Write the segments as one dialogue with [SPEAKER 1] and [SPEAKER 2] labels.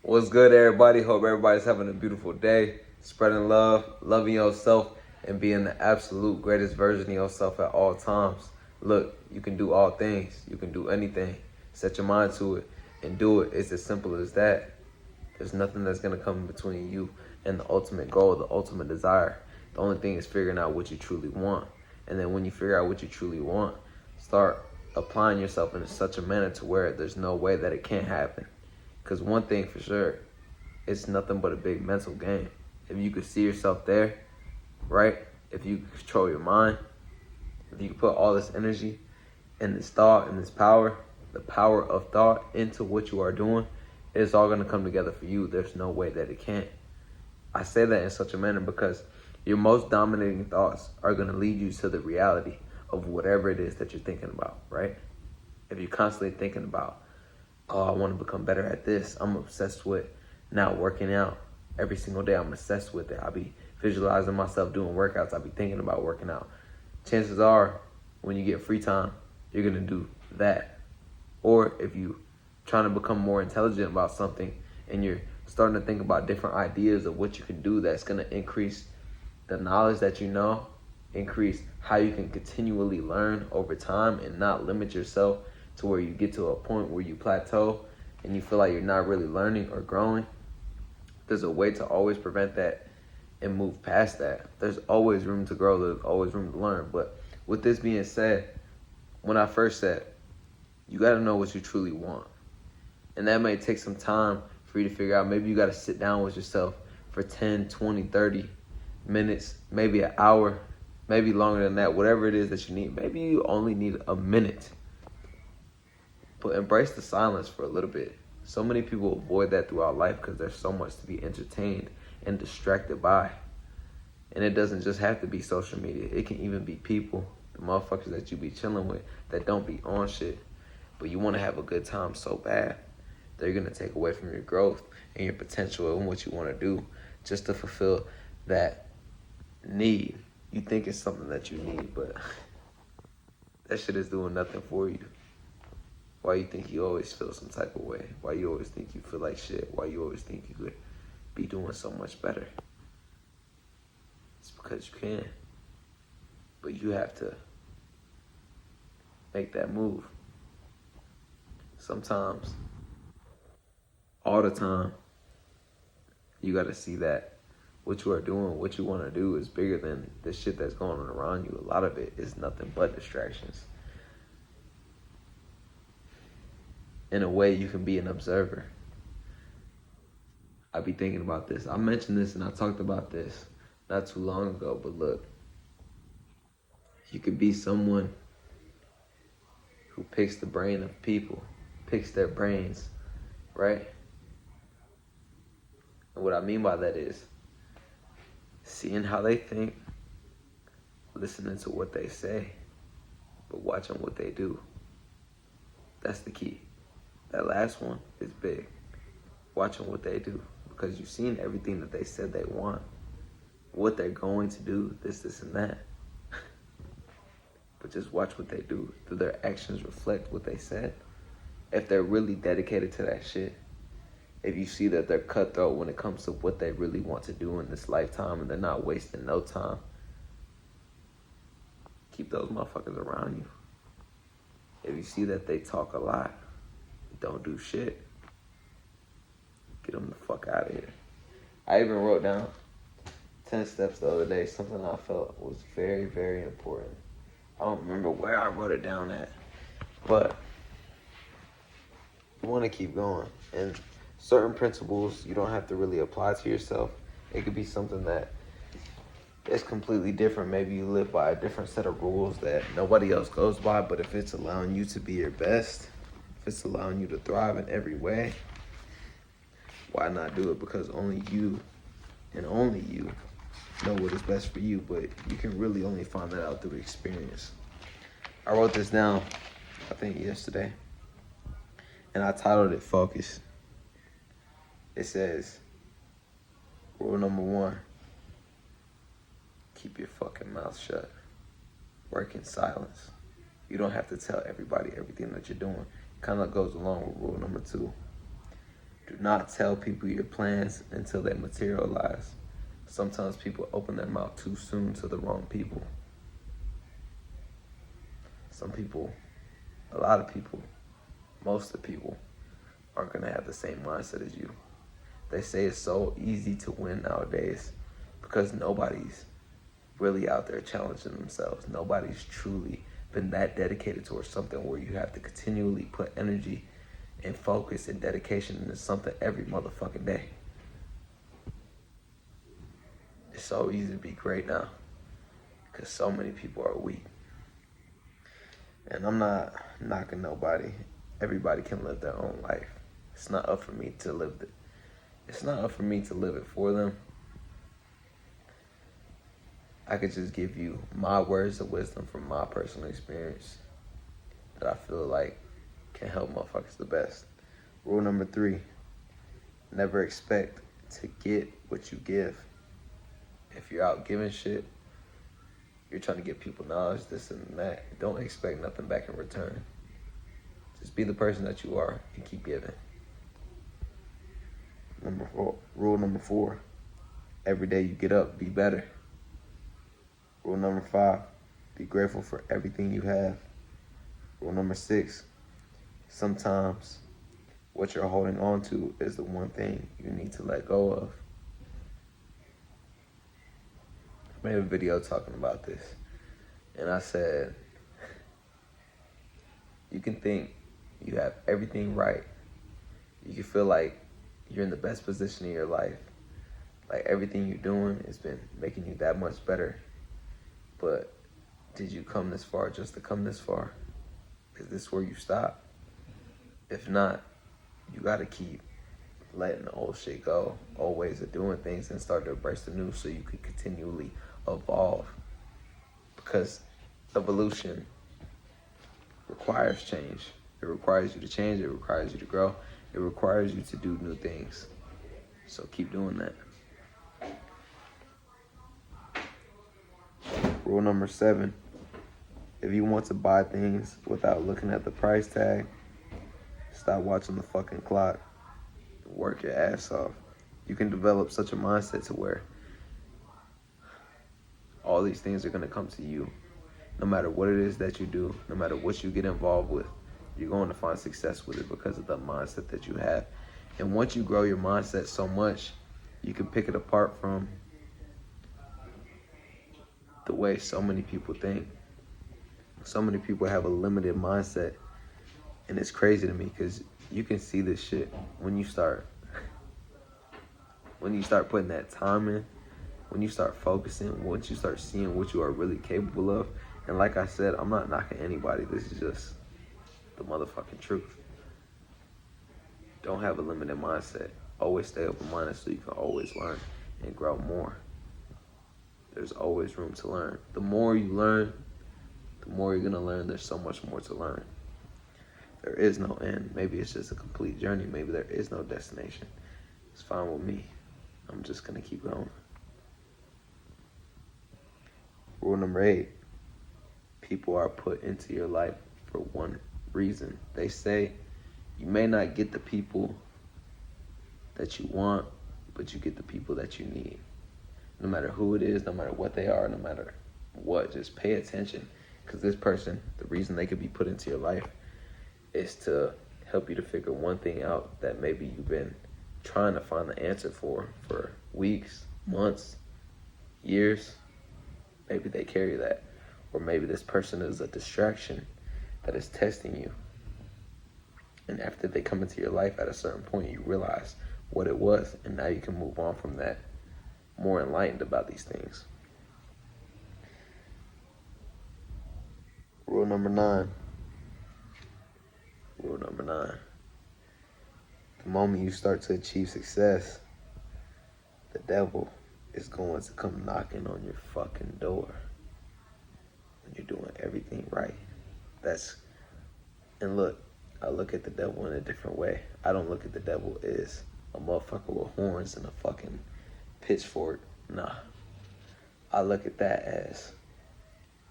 [SPEAKER 1] What's good, everybody? Hope everybody's having a beautiful day, spreading love, loving yourself, and being the absolute greatest version of yourself at all times. Look, you can do all things. You can do anything. Set your mind to it and do it. It's as simple as that. There's nothing that's going to come between you and the ultimate goal, the ultimate desire. The only thing is figuring out what you truly want. And then when you figure out what you truly want, start applying yourself in such a manner to where there's no way that it can't happen. Because one thing for sure, it's nothing but a big mental game. If you could see yourself there, right? If you control your mind, if you put all this energy and this thought and this power, the power of thought into what you are doing, it's all going to come together for you. There's no way that it can't. I say that in such a manner because your most dominating thoughts are going to lead you to the reality of whatever it is that you're thinking about, right? If you're constantly thinking about, oh, I want to become better at this. I'm obsessed with now working out. Every single day I'm obsessed with it. I'll be visualizing myself doing workouts. I'll be thinking about working out. Chances are when you get free time, you're going to do that. Or if you're trying to become more intelligent about something and you're starting to think about different ideas of what you can do that's going to increase the knowledge that you know, increase how you can continually learn over time and not limit yourself to where you get to a point where you plateau and you feel like you're not really learning or growing. There's a way to always prevent that and move past that. There's always room to grow. There's always room to learn. But with this being said, when I first said, you got to know what you truly want. And that may take some time for you to figure out. Maybe you got to sit down with yourself for 10, 20, 30 minutes, maybe an hour, maybe longer than that, whatever it is that you need. Maybe you only need a minute. But embrace the silence for a little bit. So many people avoid that throughout life because there's so much to be entertained and distracted by. And it doesn't just have to be social media. It can even be people, the motherfuckers that you be chilling with that don't be on shit. But you want to have a good time so bad. They're going to take away from your growth and your potential and what you want to do just to fulfill that need. You think it's something that you need, but that shit is doing nothing for you. Why you think you always feel some type of way? Why you always think you feel like shit? Why you always think you could be doing so much better? It's because you can. But you have to make that move. Sometimes, all the time, you gotta see that what you are doing, what you wanna do is bigger than the shit that's going on around you. A lot of it is nothing but distractions. In a way, you can be an observer. I be thinking about this. I mentioned this and I talked about this not too long ago, but look, you could be someone who picks the brain of people, picks their brains, right? And what I mean by that is seeing how they think, listening to what they say, but watching what they do. That's the key. That last one is big. Watching what they do. Because you've seen everything that they said they want. What they're going to do, this, and that. But just watch what they do. Do their actions reflect what they said? If they're really dedicated to that shit. If you see that they're cutthroat when it comes to what they really want to do in this lifetime and they're not wasting no time, keep those motherfuckers around you. If you see that they talk a lot, don't do shit, get them the fuck out of here. I even wrote down 10 steps the other day, something I felt was very, very important. I don't remember where I wrote it down at, but you want to keep going. And certain principles you don't have to really apply to yourself. It could be something that is completely different. Maybe you live by a different set of rules that nobody else goes by, but if it's allowing you to be your best, if it's allowing you to thrive in every way, why not do it? Because only you and only you know what is best for you, but you can really only find that out through experience. I wrote this down, I think yesterday, and I titled it Focus. It says, rule number 1, keep your fucking mouth shut. Work in silence. You don't have to tell everybody everything that you're doing. It kind of goes along with rule number 2. Do not tell people your plans until they materialize. Sometimes people open their mouth too soon to the wrong people. Some people, a lot of people, most of the people aren't gonna have the same mindset as you. They say it's so easy to win nowadays because nobody's really out there challenging themselves. Nobody's truly been that dedicated towards something where you have to continually put energy and focus and dedication into something every motherfucking day. It's so easy to be great now because so many people are weak. And I'm not knocking nobody. Everybody can live their own life. It's not up for me to live it. It's not up for me to live it for them. I could just give you my words of wisdom from my personal experience that I feel like can help motherfuckers the best. Rule number 3, never expect to get what you give. If you're out giving shit, you're trying to give people knowledge, this and that, don't expect nothing back in return. Just be the person that you are and keep giving. Rule number 4, every day you get up, be better. Rule number 5, be grateful for everything you have. Rule number 6, sometimes what you're holding on to is the one thing you need to let go of. I made a video talking about this, and I said, you can think you have everything right. You can feel like you're in the best position in your life. Like everything you're doing has been making you that much better. But did you come this far just to come this far? Is this where you stop? If not, you gotta keep letting the old shit go, old ways of doing things, and start to embrace the new so you can continually evolve. Because evolution requires change. It requires you to change, it requires you to grow, it requires you to do new things. So keep doing that. Rule number 7, if you want to buy things without looking at the price tag, stop watching the fucking clock. Work your ass off. You can develop such a mindset to where all these things are gonna come to you. No matter what it is that you do, no matter what you get involved with, you're going to find success with it because of the mindset that you have. And once you grow your mindset so much, you can pick it apart from the way so many people think. So many people have a limited mindset, and it's crazy to me because you can see this shit when you start putting that time in, when you start focusing, once you start seeing what you are really capable of. And like I said, I'm not knocking anybody. This is just the motherfucking truth. Don't have a limited mindset. Always stay open-minded so you can always learn and grow more. There's always room to learn. The more you learn, the more you're gonna learn. There's so much more to learn. There is no end. Maybe it's just a complete journey. Maybe there is no destination. It's fine with me. I'm just gonna keep going. Rule number 8, people are put into your life for one reason. They say you may not get the people that you want, but you get the people that you need. No matter who it is, no matter what they are, no matter what, just pay attention. Because this person, the reason they could be put into your life is to help you to figure one thing out that maybe you've been trying to find the answer for weeks, months, years. Maybe they carry that. Or maybe this person is a distraction that is testing you. And after they come into your life at a certain point, you realize what it was, and now you can move on from that, more enlightened about these things. Rule number 9. The moment you start to achieve success, the devil is going to come knocking on your fucking door when you're doing everything right. And look, I look at the devil in a different way. I don't look at the devil as a motherfucker with horns and a fucking pitchfork. Nah. I look at that as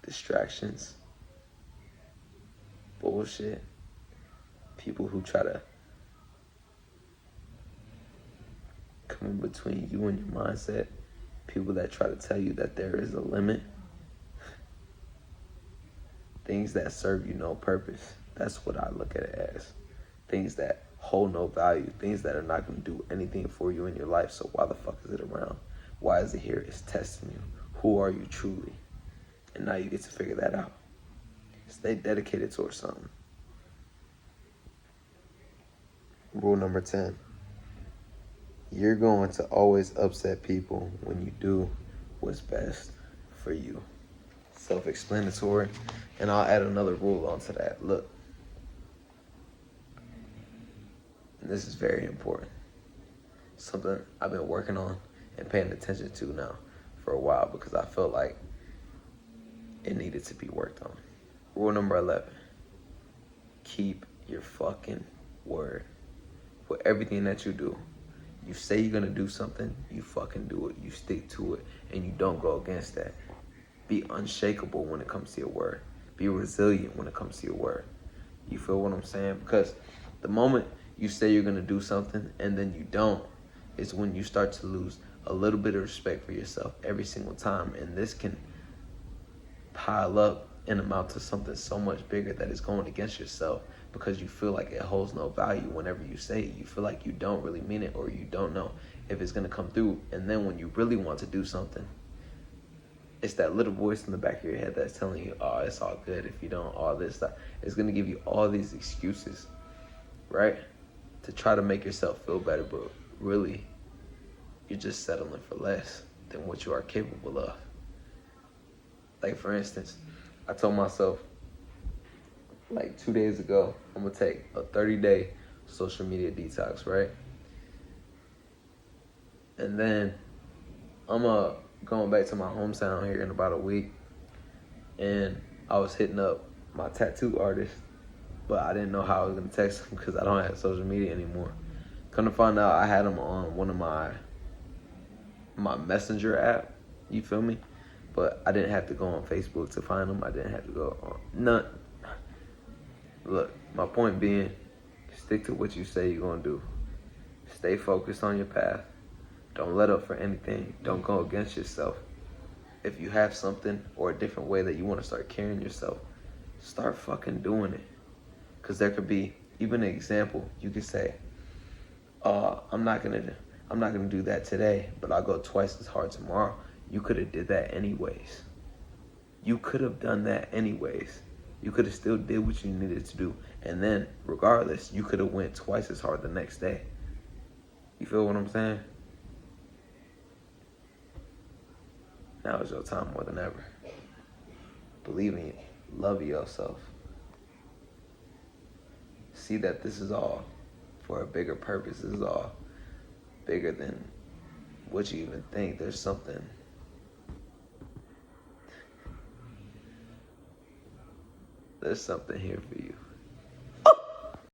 [SPEAKER 1] distractions, bullshit, people who try to come in between you and your mindset, people that try to tell you that there is a limit, things that serve you no purpose. That's what I look at it as. Things that hold no value, things that are not going to do anything for you in your life. So why the fuck is it around? Why is it here? It's testing you. Who are you truly? And now you get to figure that out. Stay dedicated towards something. Rule number 10. You're going to always upset people when you do what's best for you. Self-explanatory. And I'll add another rule onto that. Look. And this is very important. Something I've been working on and paying attention to now for a while because I felt like it needed to be worked on. Rule number 11. Keep your fucking word. With everything that you do, you say you're gonna do something, you fucking do it. You stick to it, and you don't go against that. Be unshakable when it comes to your word. Be resilient when it comes to your word. You feel what I'm saying? Because the moment you say you're gonna do something and then you don't, is when you start to lose a little bit of respect for yourself every single time. And this can pile up and amount to something so much bigger that is going against yourself because you feel like it holds no value whenever you say it. You feel like you don't really mean it, or you don't know if it's going to come through. And then when you really want to do something, it's that little voice in the back of your head that's telling you, oh, it's all good if you don't, all this stuff. It's going to give you all these excuses, right? To try to make yourself feel better, but really, you're just settling for less than what you are capable of. Like, for instance, I told myself, like 2 days ago, I'm going to take a 30-day social media detox, right? And then I'm going back to my hometown here in about a week. And I was hitting up my tattoo artist, but I didn't know how I was going to text him because I don't have social media anymore. Come to find out, I had him on one of my messenger app, you feel me? But I didn't have to go on Facebook to find him. I didn't have to go on none. Look, my point being, stick to what you say you're going to do. Stay focused on your path. Don't let up for anything. Don't go against yourself. If you have something or a different way that you want to start carrying yourself, start fucking doing it. Because there could be even an example. You could say, I'm not gonna do that today, but I'll go twice as hard tomorrow. You could have did that anyways. You could have done that anyways. You could have still did what you needed to do. And then, regardless, you could have went twice as hard the next day. You feel what I'm saying? Now is your time more than ever. Believe in it. Love yourself. See that this is all for a bigger purpose. This is all bigger than what you even think. There's something here for you.